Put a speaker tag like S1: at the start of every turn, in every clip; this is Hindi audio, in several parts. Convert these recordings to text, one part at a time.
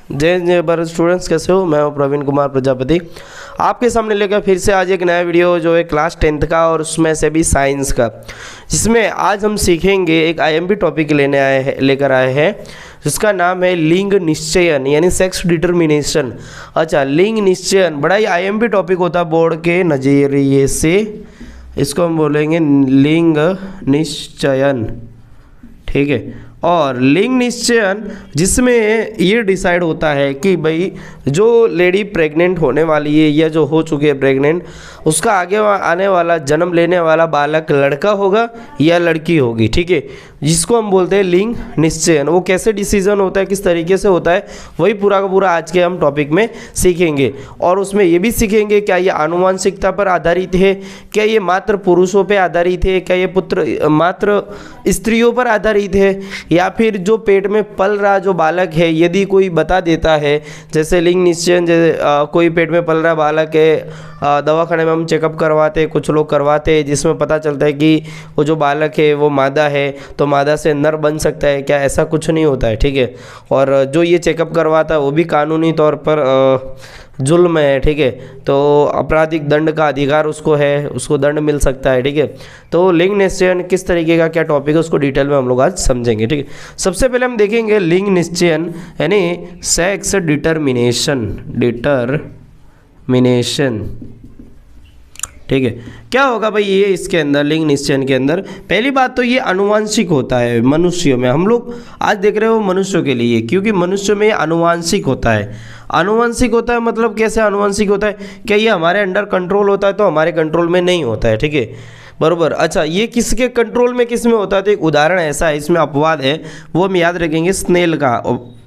S1: जय भारत स्टूडेंट्स, कैसे हो? मैं हूं प्रवीण कुमार प्रजापति, आपके सामने लेकर फिर से आज एक नया वीडियो जो है क्लास 10th का और उसमें से भी साइंस का, जिसमें आज हम सीखेंगे एक आईएमपी टॉपिक लेकर आए हैं जिसका नाम है लिंग निश्चयन यानी सेक्स डिटर्मिनेशन। अच्छा, लिंग निश्चयन बड़ा ही आईएमपी टॉपिक होता है बोर्ड के नज़रिए से, इसको हम बोलेंगे लिंग निश्चयन, ठीक है। और लिंग निश्चयन जिसमें ये डिसाइड होता है कि भाई जो लेडी प्रेग्नेंट होने वाली है या जो हो चुकी है प्रेग्नेंट, उसका आगे आने वाला जन्म लेने वाला बालक लड़का होगा या लड़की होगी, ठीक है, जिसको हम बोलते हैं लिंग निश्चयन। वो कैसे डिसीजन होता है, किस तरीके से होता है, वही पूरा का पूरा आज के हम टॉपिक में सीखेंगे। और उसमें ये भी सीखेंगे क्या ये आनुवांशिकता पर आधारित है, क्या ये मात्र पुरुषों पर आधारित है, क्या ये पुत्र मात्र स्त्रियों पर आधारित है, या फिर जो पेट में पल रहा जो बालक है यदि कोई बता देता है, जैसे लिंग निश्चयन कोई पेट में पल रहा बालक है, दवाखाने में हम चेकअप करवाते हैं, कुछ लोग करवाते हैं, जिसमें पता चलता है कि वो जो बालक है वो मादा है, तो मादा से नर बन सकता है क्या? ऐसा कुछ नहीं होता है, ठीक है। और जो ये चेकअप करवाता है वो भी कानूनी तौर पर जुल्म है, ठीक है, तो आपराधिक दंड का अधिकार उसको है, उसको दंड मिल सकता है, ठीक है। तो लिंग निश्चयन किस तरीके का क्या टॉपिक है उसको डिटेल में हम लोग आज समझेंगे, ठीक है। सबसे पहले हम देखेंगे लिंग निश्चयन यानी सेक्स डिटर्मिनेशन, ठीक है। क्या होगा भाई ये इसके अंदर लिंग निश्चयन के अंदर? पहली बात तो ये आनुवांशिक होता है मनुष्यों में, हम लोग आज देख रहे हो मनुष्यों के लिए, क्योंकि मनुष्यों में ये आनुवांशिक होता है। आनुवांशिक होता है मतलब कैसे आनुवांशिक होता है? क्या ये हमारे अंडर कंट्रोल होता है? तो हमारे कंट्रोल में नहीं होता है, ठीक है, बरोबर। अच्छा, ये किसके कंट्रोल में किस में होता है? तो एक उदाहरण ऐसा है, इसमें अपवाद है, वो हम याद रखेंगे, स्नेल का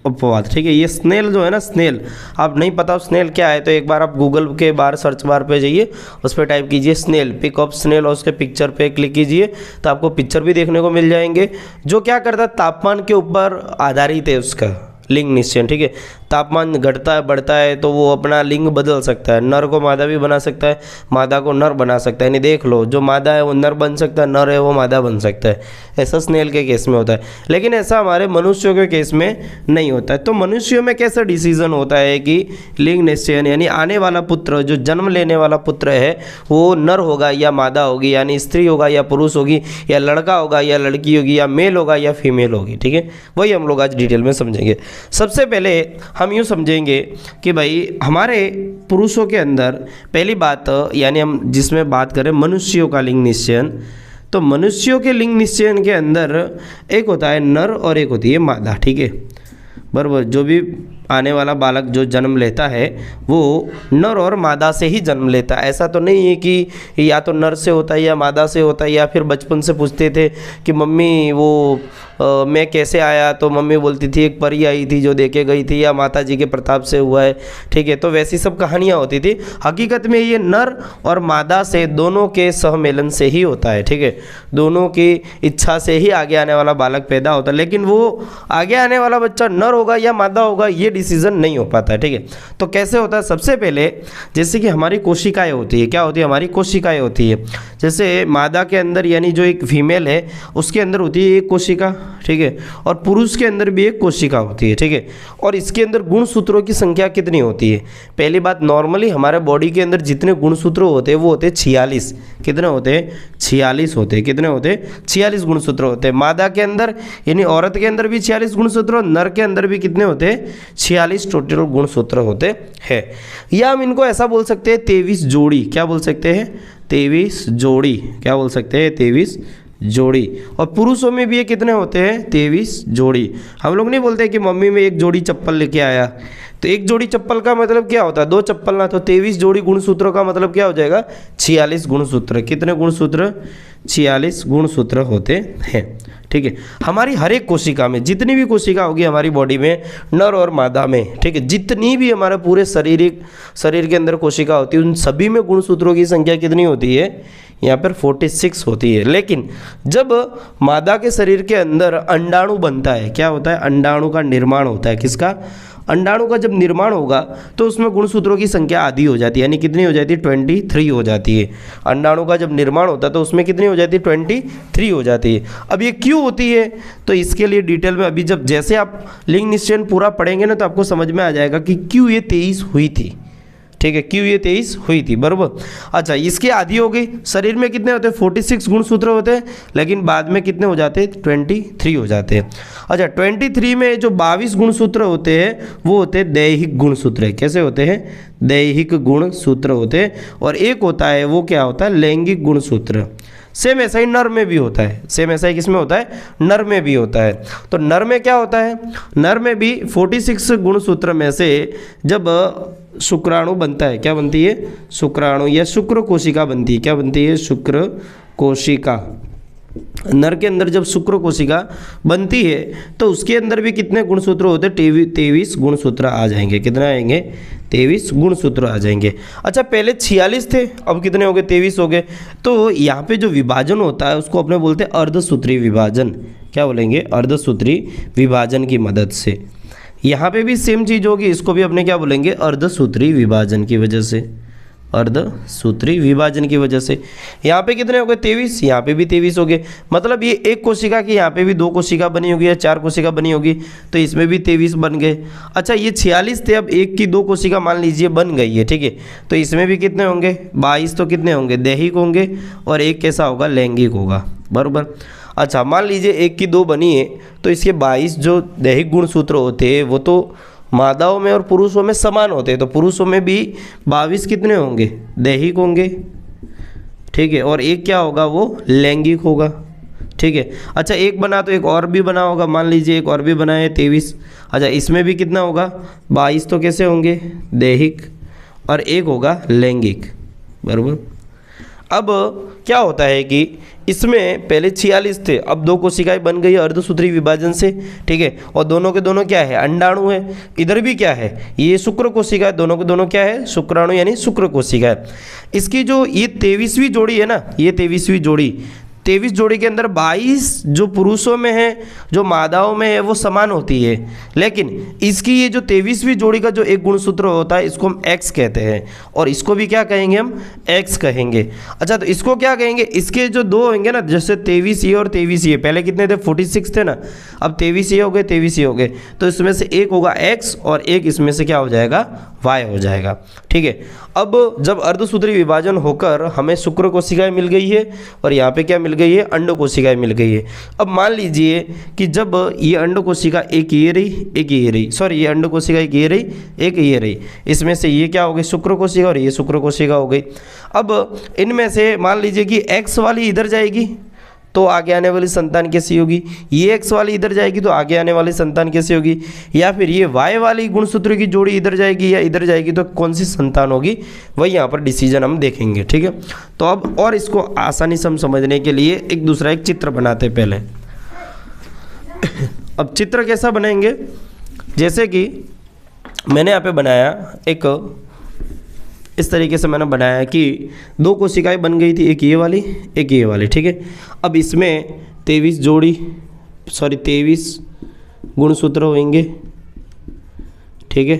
S1: अपवाद, ठीक है। ये स्नेल जो है ना, स्नेल, आप नहीं पता स्नेल क्या है तो एक बार आप गूगल के बार सर्च बार पे जाइए, उस पर टाइप कीजिए स्नेल, पिक ऑफ स्नेल, और उसके पिक्चर पे क्लिक कीजिए तो आपको पिक्चर भी देखने को मिल जाएंगे। जो क्या करता है, तापमान के ऊपर आधारित है उसका लिंग निश्चयन, ठीक है। तापमान घटता है बढ़ता है तो वो अपना लिंग बदल सकता है, नर को मादा भी बना सकता है, मादा को नर बना सकता है, यानी देख लो जो मादा है वो नर बन सकता है, नर है वो मादा बन सकता है। ऐसा स्नेल के केस में होता है, लेकिन ऐसा हमारे मनुष्यों के केस में नहीं होता है। तो मनुष्यों में कैसा डिसीजन होता है कि लिंग निश्चयन यानी आने वाला पुत्र, जो जन्म लेने वाला पुत्र है वो नर होगा या मादा होगी, यानी स्त्री होगा या पुरुष होगी, या लड़का होगा या लड़की होगी, या मेल होगा या फीमेल होगी, ठीक है। वही हम लोग आज डिटेल में समझेंगे। सबसे पहले हम यूँ समझेंगे कि भाई हमारे पुरुषों के अंदर पहली बात यानी हम जिसमें बात करें मनुष्यों का लिंग निश्चयन, तो मनुष्यों के लिंग निश्चयन के अंदर एक होता है नर और एक होती है मादा, ठीक है, बराबर। जो भी आने वाला बालक जो जन्म लेता है वो नर और मादा से ही जन्म लेता है। ऐसा तो नहीं है कि या तो नर से होता है या मादा से होता है, या फिर बचपन से पूछते थे कि मम्मी वो मैं कैसे आया, तो मम्मी बोलती थी एक परी आई थी जो देके गई थी, या माता जी के प्रताप से हुआ है, ठीक है। तो वैसी सब कहानियाँ होती थी। हकीकत में ये नर और मादा से दोनों के सहमेलन से ही होता है, ठीक है, दोनों की इच्छा से ही आगे आने वाला बालक पैदा होता है। लेकिन वो आगे आने वाला बच्चा नर होगा या मादा होगा ये डिसीजन नहीं हो पाता है, ठीक है। तो कैसे होता है? सबसे पहले जैसे कि हमारी कोशिकाएं होती है, क्या होती है? हमारी कोशिकाएं होती है। जैसे मादा के अंदर यानी जो एक फीमेल है उसके अंदर होती है एक कोशिका, ठीक है, और पुरुष के अंदर भी एक कोशिका होती है, ठीक है। और इसके अंदर गुणसूत्रों की संख्या कितनी होती है? पहली बात, नॉर्मली हमारे बॉडी के अंदर जितने गुणसूत्र होते हैं वो होते हैं 46। कितने होते हैं? 46 होते हैं। कितने होते हैं? 46 गुणसूत्र होते हैं। मादा के अंदर यानी औरत के अंदर भी 46 गुणसूत्र, और नर के अंदर भी कितने होते हैं? 46 टोटल गुणसूत्र होते हैं। या हम इनको ऐसा बोल सकते हैं 23 जोड़ी। क्या बोल सकते हैं? 23 जोड़ी। क्या बोल सकते हैं? 23 जोड़ी। और पुरुषों में भी ये कितने होते हैं? 23 जोड़ी। हम लोग नहीं बोलते कि मम्मी में एक जोड़ी चप्पल लेके आया, तो एक जोड़ी चप्पल का मतलब क्या होता है? 2 चप्पल ना, तो 23 जोड़ी गुणसूत्रों का मतलब क्या हो जाएगा? 46 गुणसूत्र। कितने गुणसूत्र? 46 गुणसूत्र होते हैं, ठीक है। हमारी हर एक कोशिका में जितनी भी कोशिका होगी हमारी बॉडी में, नर और मादा में, ठीक है, जितनी भी हमारे पूरे शरीर के अंदर कोशिका होती है उन सभी में गुणसूत्रों की संख्या कितनी होती है? यहाँ पर 46 होती है। लेकिन जब मादा के शरीर के अंदर अंडाणु बनता है, क्या होता है? अंडाणु का निर्माण होता है। किसका? अंडाणु का जब निर्माण होगा तो उसमें गुणसूत्रों की संख्या आधी हो जाती है, यानी कितनी हो जाती है 23 हो जाती है। अंडाणु का जब निर्माण होता है तो उसमें कितनी हो जाती है 23 हो जाती है। अब ये क्यों होती है तो इसके लिए डिटेल में अभी जब जैसे आप लिंग निश्चयन पूरा पढ़ेंगे ना तो आपको समझ में आ जाएगा कि क्यों ये 23 हुई थी, ठीक है, क्यों ये 23 हुई थी, बराबर। अच्छा, इसकी आधी हो गई। शरीर में कितने होते हैं 46 गुणसूत्र होते हैं, लेकिन बाद में कितने हो जाते हैं 23 हो जाते हैं। अच्छा, 23 में जो 22 गुणसूत्र होते हैं वो होते हैं दैहिक गुणसूत्र। कैसे होते हैं? दैहिक गुणसूत्र होते हैं। और एक होता है वो क्या होता है लैंगिक गुणसूत्र। सेम ऐसा ही नर में भी होता है, सेम ऐसा ही किसमें होता है नर में भी होता है। तो नर में क्या होता है, नर में भी 46 गुणसूत्र में से जब शुक्राणु बनता है, क्या बनती है शुक्राणु या शुक्र कोशिका बनती है। क्या बनती है? शुक्र कोशिका। नर के अंदर जब शुक्र कोशिका बनती है तो उसके अंदर भी कितने गुणसूत्र होते हैं 23 गुणसूत्र आ जाएंगे। कितने आएंगे 23 गुणसूत्र आ जाएंगे। अच्छा, पहले 46 थे, अब कितने हो गए 23 हो गए। तो यहाँ पे जो विभाजन होता है उसको अपने बोलते हैं अर्धसूत्री विभाजन। क्या बोलेंगे? अर्धसूत्री विभाजन की मदद से। यहाँ पे भी सेम चीज़ होगी, इसको भी अपने क्या बोलेंगे अर्धसूत्री विभाजन की वजह से, अर्धसूत्री विभाजन की वजह से। यहाँ पे कितने हो गए 23, यहाँ पे भी 23 हो गए। मतलब ये एक कोशिका की यहाँ पे भी 2 कोशिका बनी होगी या 4 कोशिका बनी होगी, तो इसमें भी 23 बन गए। अच्छा, ये 46 थे, अब एक की 2 कोशिका मान लीजिए बन गई है, ठीक है, तो इसमें भी कितने होंगे 22। तो कितने होंगे दैहिक होंगे और एक कैसा होगा लैंगिक होगा, बराबर। अच्छा, मान लीजिए एक की 2 बनी है तो इसके 22 जो दैहिक गुणसूत्र होते हैं वो तो मादाओं में और पुरुषों में समान होते हैं। तो पुरुषों में भी 22 कितने होंगे दैहिक होंगे, ठीक है, और एक क्या होगा वो लैंगिक होगा, ठीक है। अच्छा, एक बना तो एक और भी बना होगा, मान लीजिए एक और भी बना है 23। अच्छा, इसमें भी कितना होगा 22 तो कैसे होंगे दैहिक और एक होगा लैंगिक, बराबर। अब क्या होता है कि इसमें पहले 46 थे, अब 2 कोशिकाएं बन गई अर्धसूत्री विभाजन से, ठीक है, और दोनों के दोनों क्या है अंडाणु है। इधर भी क्या है ये शुक्र कोशिका है, दोनों के दोनों क्या है शुक्राणु यानी शुक्र कोशिका है। इसकी जो ये 23वीं जोड़ी है ना, ये 23वीं जोड़ी, 23 जोड़ी के अंदर 22 जो पुरुषों में है जो मादाओं में है वो समान होती है, लेकिन इसकी ये जो 23वीं जोड़ी का जो एक गुणसूत्र होता है इसको हम एक्स कहते हैं और इसको भी क्या कहेंगे हम एक्स कहेंगे। अच्छा, तो इसको क्या कहेंगे, इसके जो 2 होंगे ना, जैसे 23 ये और 23 ये, पहले कितने थे 46 थे ना, अब 23 ये हो गए 23 ये हो गए, तो इसमें से एक होगा एक्स और एक इसमें से क्या हो जाएगा वाई हो जाएगा, ठीक है। अब जब अर्धसूत्री विभाजन होकर हमें शुक्र कोशिकाएं मिल गई है और यहाँ पे क्या मिल गई है अंड कोशिकाएं मिल गई है। अब मान लीजिए कि जब ये अंड कोशिका एक ये रही एक ये रही, सॉरी ये अंड कोशिका एक ये रही एक ये रही, इसमें से ये क्या हो गई शुक्र कोशिका और ये शुक्र कोशिका हो गई। अब इनमें से मान लीजिए कि एक्स वाली इधर जाएगी तो आगे आने वाली संतान कैसी होगी, ये एक्स वाली इधर जाएगी तो आगे आने वाली संतान कैसी होगी, या फिर ये वाई वाली गुणसूत्र की जोड़ी इधर जाएगी या इधर जाएगी तो कौन सी संतान होगी, वही यहाँ पर डिसीजन हम देखेंगे, ठीक है। तो अब और इसको आसानी से हम समझने के लिए एक दूसरा एक चित्र बनाते हैं पहले। अब चित्र कैसा बनाएंगे, जैसे कि मैंने यहाँ पे बनाया एक इस तरीके से मैंने बनाया कि 2 कोशिकाएं बन गई थी, एक ये वाली, ठीक है। अब इसमें 23 गुणसूत्र होंगे, ठीक है,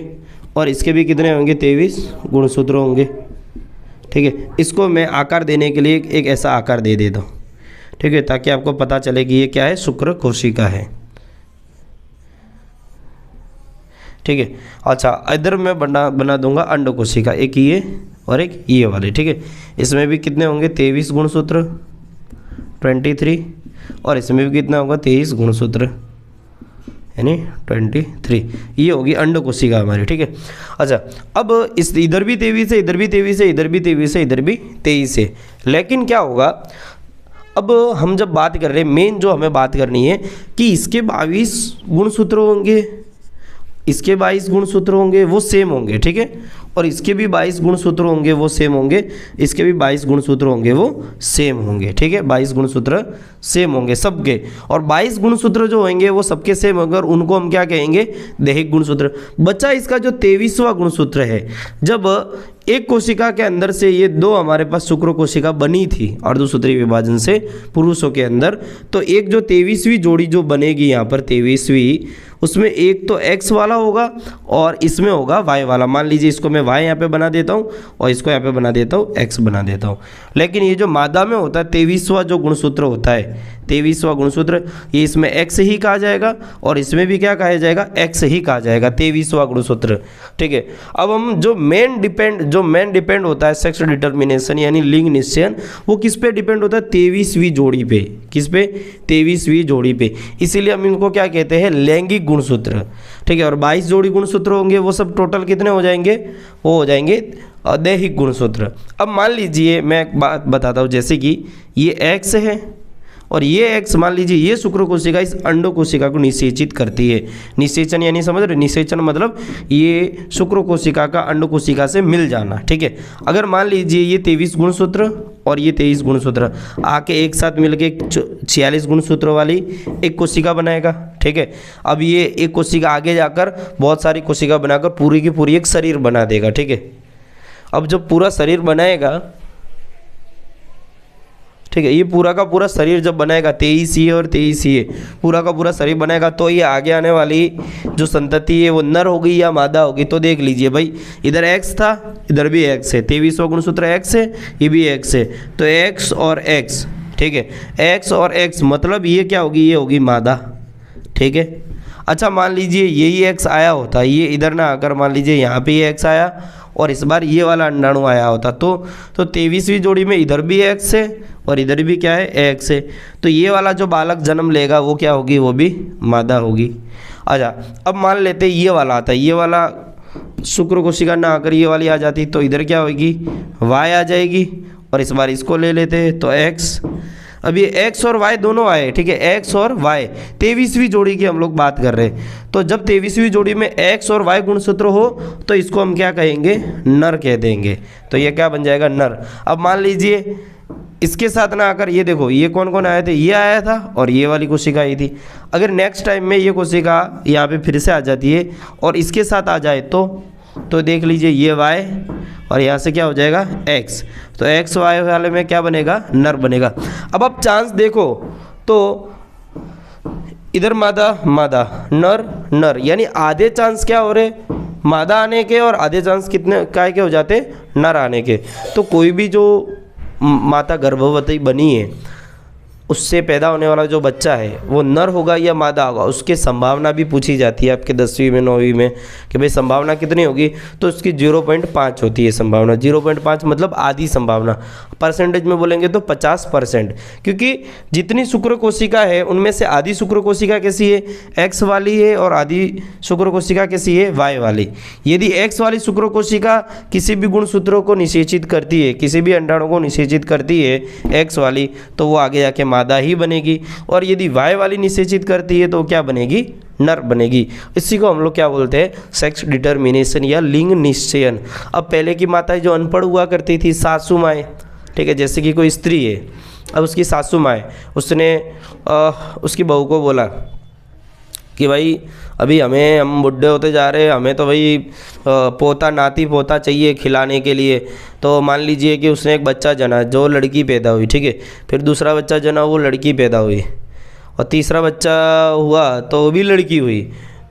S1: और इसके भी कितने होंगे 23 गुणसूत्र होंगे, ठीक है। इसको मैं आकार देने के लिए एक ऐसा आकार दे देता हूँ, ठीक है, ताकि आपको पता चले कि ये क्या है शुक्र कोशिका है, ठीक है। अच्छा, इधर मैं बना दूंगा अंड कोशिका, एक ये और एक ये वाले, ठीक है। इसमें भी कितने होंगे 23 गुणसूत्र 23 और इसमें भी कितना होगा 23 गुणसूत्र यानी 23, ये होगी अंड कोशिका हमारी, ठीक है। अच्छा, अब इस इधर भी 23 है, इधर भी 23 है, इधर भी 23 है, इधर भी 23 है, लेकिन क्या होगा अब हम जब बात कर रहे हैं मेन जो हमें बात करनी है कि इसके 22 गुणसूत्र होंगे, इसके 22 गुणसूत्र होंगे वो सेम होंगे, ठीक है, और इसके भी 22 गुणसूत्र होंगे वो सेम होंगे, इसके भी 22 गुणसूत्र होंगे वो सेम होंगे, ठीक है। 22 गुणसूत्र सेम होंगे सबके, और 22 गुणसूत्र जो होंगे वो सबके सेम होंगे, और उनको हम क्या कहेंगे, दैहिक गुणसूत्र। बच्चा इसका जो 23वां गुणसूत्र है, जब एक कोशिका के अंदर से ये दो हमारे पास शुक्र कोशिका बनी थी अर्धसूत्री विभाजन से पुरुषों के अंदर, तो एक जो 23वीं जोड़ी जो बनेगी यहाँ पर 23वीं, उसमें एक तो x वाला होगा और इसमें होगा y वाला। मान लीजिए इसको मैं y यहाँ पे बना देता हूँ और इसको यहाँ पे बना देता हूँ x बना देता हूँ। लेकिन ये जो मादा में होता है 23वां जो गुणसूत्र होता है, 23वां गुणसूत्र, ये इसमें x ही कहा जाएगा और इसमें भी क्या कहा जाएगा, x ही कहा जाएगा, 23वां गुणसूत्र, ठीक है। अब हम जो मेन डिपेंड होता है सेक्स डिटर्मिनेशन यानी लिंग निश्चयन, वो किस पे डिपेंड होता है, 23वीं जोड़ी पे। किस पे, 23वीं जोड़ी पे। इसीलिए हम इनको क्या कहते हैं, लैंगिक गुणसूत्र, ठीक है। और 22 जोड़ी गुणसूत्र होंगे, वो सब टोटल कितने हो जाएंगे, वो हो जाएंगे दैहिक गुणसूत्र। अब मान लीजिए मैं एक बात बताता हूँ, जैसे कि ये x है और ये x, मान लीजिए ये शुक्र कोशिका इस अंडो कोशिका को निषेचित करती है। निषेचन यानी समझ रहे, निषेचन मतलब ये शुक्र कोशिका का अंडो कोशिका से मिल जाना, ठीक है। अगर मान लीजिए ये 23 गुणसूत्र और ये 23 गुणसूत्र आके एक साथ मिलके 46 गुणसूत्र वाली एक कोशिका बनाएगा, ठीक है। अब ये एक कोशिका आगे जाकर बहुत सारी कोशिका बनाकर पूरी की पूरी एक शरीर बना देगा, ठीक है। अब जब पूरा शरीर बनाएगा, ठीक है, ये पूरा का पूरा शरीर जब बनाएगा, 23 और 23 पूरा का पूरा शरीर बनाएगा, तो ये आगे आने वाली जो संतति है वो नर होगी या मादा होगी। तो देख लीजिए भाई, इधर x था, इधर भी x है, 23वां गुणसूत्र x है, ये भी x है, तो x और x, ठीक है। x और x मतलब ये क्या होगी, ये होगी मादा, ठीक है। अच्छा मान लीजिए यही x आया होता, ये इधर ना आकर मान लीजिए यहाँ पे ये x आया और इस बार ये वाला अंडाणु आया होता, तो 23वीं जोड़ी में इधर भी x है और इधर भी क्या है, x है। तो ये वाला जो बालक जन्म लेगा वो क्या होगी, वो भी मादा होगी। अच्छा अब मान लेते ये वाला आता है, ये वाला शुक्र कोशिका ना आकर ये वाली आ जाती, तो इधर क्या होगी, y आ जाएगी, और इस बार इसको ले लेते हैं तो x। अब ये x और y दोनों आए, ठीक है, x और y 23वीं जोड़ी की हम लोग बात कर रहे हैं। तो जब 23वीं जोड़ी में x और y गुणसूत्र हो तो इसको हम क्या कहेंगे, नर कह देंगे। तो ये क्या बन जाएगा, नर। अब मान लीजिए इसके साथ ना आकर ये देखो, ये कौन कौन आए थे, ये आया था और ये वाली कोशिका आई थी। अगर नेक्स्ट टाइम में ये कोशिका यहाँ पे फिर से आ जाती है और इसके साथ आ जाए तो देख लीजिए ये y और यहाँ से क्या हो जाएगा, x। तो x y वाले में क्या बनेगा, नर बनेगा। अब आप चांस देखो तो इधर मादा मादा, नर नर, यानी आधे चांस क्या हो रहे, मादा आने के, और आधे चांस कितने काय के हो जाते, नर आने के। तो कोई भी जो माता गर्भवती बनी है उससे पैदा होने वाला जो बच्चा है वो नर होगा या मादा होगा, उसकी संभावना भी पूछी जाती है आपके 10वीं में 9वीं में कि भाई संभावना कितनी होगी, तो उसकी 0.5 होती है संभावना। 0.5 मतलब आधी संभावना, परसेंटेज में बोलेंगे तो 50%, क्योंकि जितनी शुक्र कोशिका है उनमें से आधी शुक्र कोशिका कैसी है, x वाली है, और आधी शुक्र कोशिका कैसी है, y वाली। यदि x वाली शुक्र कोशिका किसी भी गुणसूत्रों को निषेचित करती है, किसी भी अंडाणु को निषेचित करती है x वाली, तो वो आगे जाके मादा ही बनेगी, और यदि y वाली निषेचित करती है तो क्या बनेगी, नर बनेगी। इसी को हम लोग क्या बोलते हैं, सेक्स डिटर्मिनेशन या लिंग निश्चयन। अब पहले की माताएं जो अनपढ़ हुआ करती थी, सासू माएँ, ठीक है, जैसे कि कोई स्त्री है, अब उसकी सासू माँ है, उसने उसकी बहू को बोला कि भाई अभी हम बुढ़े होते जा रहे हैं, हमें तो भाई पोता नाती पोता चाहिए खिलाने के लिए। तो मान लीजिए कि उसने एक बच्चा जना जो लड़की पैदा हुई, ठीक है, फिर दूसरा बच्चा जना वो लड़की पैदा हुई, और तीसरा बच्चा हुआ तो वो भी लड़की हुई।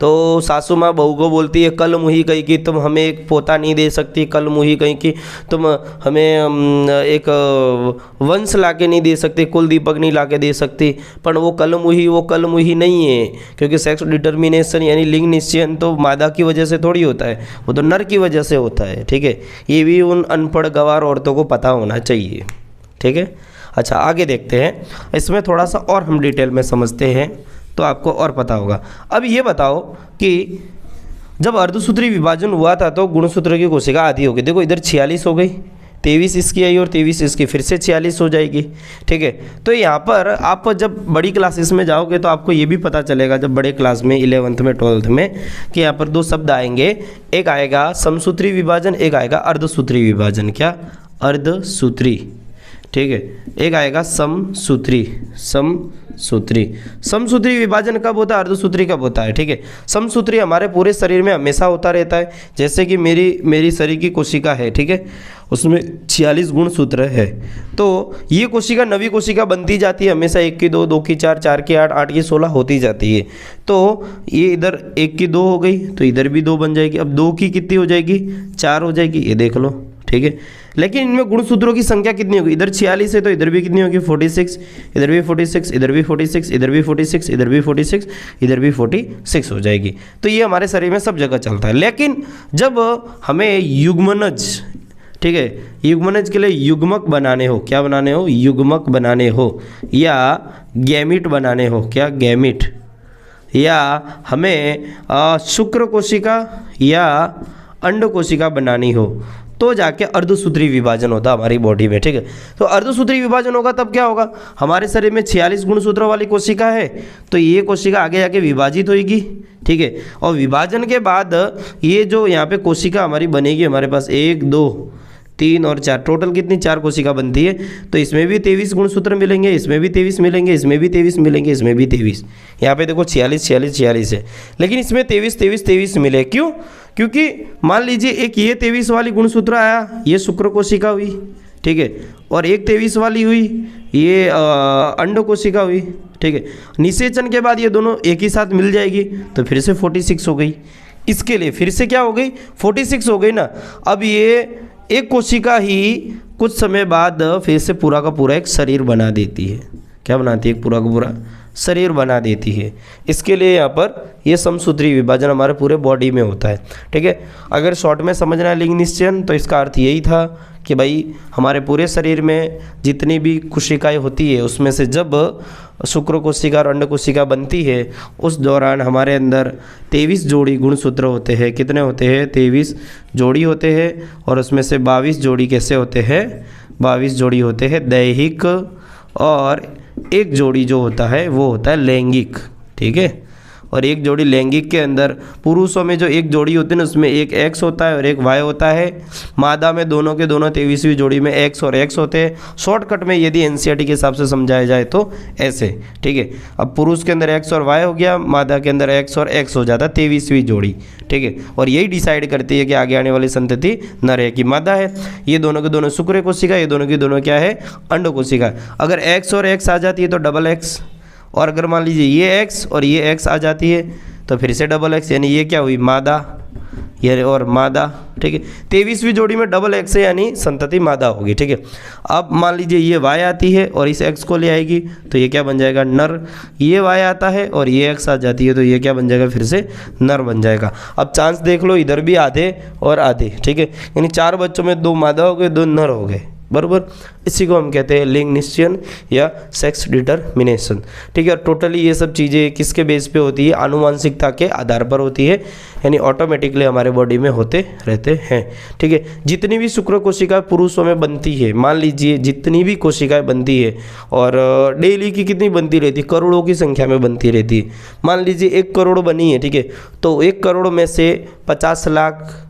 S1: तो सासू माँ बहू को बोलती है, कल मुही कही कि तुम हमें एक पोता नहीं दे सकती, कल मुही कही कि तुम हमें एक वंश लाके नहीं दे सकती, कुल दीपक नहीं लाके दे सकती। पर वो कल मुही नहीं है, क्योंकि सेक्स डिटर्मिनेशन यानी लिंग निश्चयन तो मादा की वजह से थोड़ी होता है, वो तो नर की वजह से होता है, ठीक है। ये भी उन अनपढ़ गंवार औरतों को पता होना चाहिए, ठीक है। अच्छा आगे देखते हैं, इसमें थोड़ा सा और हम डिटेल में समझते हैं तो आपको और पता होगा। अब ये बताओ कि जब अर्धसूत्री विभाजन हुआ था तो गुणसूत्र की कोशिका आधी हो गई। देखो इधर 46 हो गई, 23 इसकी आई और 23 इसकी, फिर से 46 हो जाएगी। ठीक है, तो यहाँ पर आप जब बड़ी क्लासेस में जाओगे तो आपको ये भी पता चलेगा, जब बड़े क्लास में 11th में 12th में, कि यहाँ पर दो शब्द आएंगे, एक आएगा समसूत्री विभाजन, एक आएगा अर्धसूत्री विभाजन। क्या? अर्धसूत्री। ठीक है, एक आएगा समसूत्री। समसूत्री विभाजन कब होता है, अर्धसूत्री कब होता है? ठीक है, समसूत्री हमारे पूरे शरीर में हमेशा होता रहता है। जैसे कि मेरी शरीर की कोशिका है, ठीक है, उसमें 46 गुणसूत्र है, तो ये कोशिका नवी कोशिका बनती जाती है हमेशा, 1 की 2, 2 की 4, 4 की 8, 8 की 16 होती जाती है। तो ये इधर 1 की 2 हो गई, तो इधर भी 2 बन जाएगी। अब 2 की कितनी हो जाएगी? 4 हो जाएगी, ये देख लो। ठीक है, लेकिन इनमें गुणसूत्रों की संख्या कितनी होगी? इधर 46 है तो इधर भी कितनी होगी? 46, इधर भी 46, इधर भी 46, इधर भी 46, इधर भी 46, इधर भी 46 हो जाएगी। तो ये हमारे शरीर में सब जगह चलता है। लेकिन जब हमें युग्मनज, ठीक है, युग्मनज के लिए युग्मक बनाने हो, क्या बनाने हो? युग्मक बनाने हो, या गैमिट बनाने हो, क्या? गैमिट, या हमें शुक्र कोशिका या अंड कोशिका बनानी हो, तो जाके अर्धसूत्री विभाजन होता है हमारी बॉडी में। ठीक है, तो अर्धसूत्री विभाजन होगा तब क्या होगा? हमारे शरीर में 46 गुणसूत्रों वाली कोशिका है, तो ये कोशिका आगे जाके विभाजित होगी। ठीक है, और विभाजन के बाद ये जो यहाँ पे कोशिका हमारी बनेगी, हमारे पास 1, 2, 3 और 4, टोटल कितनी? 4 कोशिका बनती है। तो इसमें भी 23 गुणसूत्र मिलेंगे, इसमें भी 23 मिलेंगे, इसमें भी 23 मिलेंगे, इसमें भी 23। यहाँ पे देखो 46, 46, 46 है, लेकिन इसमें 23, 23, 23 मिले। क्यों? क्योंकि मान लीजिए एक ये 23 वाली गुणसूत्र आया, ये शुक्र कोशिका हुई, ठीक है, और एक 23 वाली हुई, ये अंड कोशिका हुई। ठीक है, निषेचन के बाद ये दोनों एक ही साथ मिल जाएगी, तो फिर से 46 हो गई। इसके लिए फिर से क्या हो गई? 46 हो गई ना। अब ये एक कोशिका ही कुछ समय बाद फिर से पूरा का पूरा एक शरीर बना देती है। क्या बनाती है? पूरा का पूरा शरीर बना देती है। इसके लिए यहाँ पर ये समसूत्री विभाजन हमारे पूरे बॉडी में होता है। ठीक है, अगर शॉर्ट में समझना है लिंग निश्चयन, तो इसका अर्थ यही था कि भाई हमारे पूरे शरीर में जितनी भी कोशिकाएं होती है, उसमें से जब शुक्र कोशिका और अंड कोशिका बनती है, उस दौरान हमारे अंदर 23 जोड़ी गुणसूत्र होते हैं। कितने होते हैं? 23 जोड़ी होते हैं, और उसमें से 22 जोड़ी कैसे होते हैं? 22 जोड़ी होते हैं दैहिक, और एक जोड़ी जो होता है वो होता है लैंगिक। ठीक है, और एक जोड़ी लैंगिक के अंदर पुरुषों में जो एक जोड़ी होती है ना, उसमें एक एक्स होता है और एक वाई होता है। मादा में दोनों के दोनों 23वीं जोड़ी में एक्स और एक्स होते हैं। शॉर्टकट में यदि एनसीईआरटी के हिसाब से समझाया जाए तो ऐसे। ठीक है, अब पुरुष के अंदर एक्स और वाई हो गया, मादा के अंदर एक्स और एक्स हो जाता 23वीं जोड़ी। ठीक है, और यही डिसाइड करती है कि आगे आने वाली संतति नर है कि मादा है। ये दोनों के दोनों शुक्र कोशिका, ये दोनों की दोनों क्या है? अंड कोशिका। अगर एक्स और एक्स आ जाती है तो डबल एक्स, और अगर मान लीजिए ये x और ये x आ जाती है तो फिर से डबल x, यानी ये क्या हुई? मादा, ये और मादा। ठीक है, 23वीं जोड़ी में डबल x है, यानी संतति मादा होगी। ठीक है, अब मान लीजिए ये y आती है और इस x को ले आएगी, तो ये क्या बन जाएगा? नर। ये y आता है और ये x आ जाती है, तो ये क्या बन जाएगा? फिर से नर बन जाएगा। अब चांस देख लो, इधर भी आधे और आधे। ठीक है, यानी 4 बच्चों में 2 मादा हो गए, 2 नर हो गए, बराबर। इसी को हम कहते हैं लिंग निश्चयन या सेक्स डिटरमिनेशन। ठीक है, और टोटली ये सब चीज़ें किसके बेस पे होती है? आनुवांशिकता के आधार पर होती है, यानी ऑटोमेटिकली हमारे बॉडी में होते रहते हैं। ठीक है, जितनी भी शुक्र कोशिकाएं पुरुषों में बनती है, मान लीजिए जितनी भी कोशिकाएं बनती है, और डेली की कितनी बनती रहती है? करोड़ों की संख्या में बनती रहती है। मान लीजिए 1 करोड़ बनी है, ठीक है, तो 1 करोड़ में से 50 लाख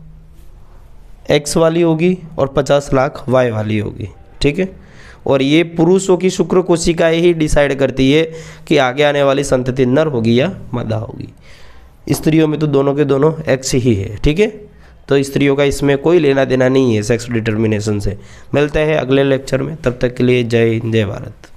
S1: एक्स वाली होगी और 50 लाख वाई वाली होगी। ठीक है, और ये पुरुषों की शुक्र कोशिकाएं ही डिसाइड करती है कि आगे आने वाली संतति नर होगी या मादा होगी। स्त्रियों में तो दोनों के दोनों एक्स ही है। ठीक है, तो स्त्रियों का इसमें कोई लेना देना नहीं है सेक्स डिटर्मिनेशन से। मिलते हैं अगले लेक्चर में, तब तक के लिए जय हिंद, जय भारत।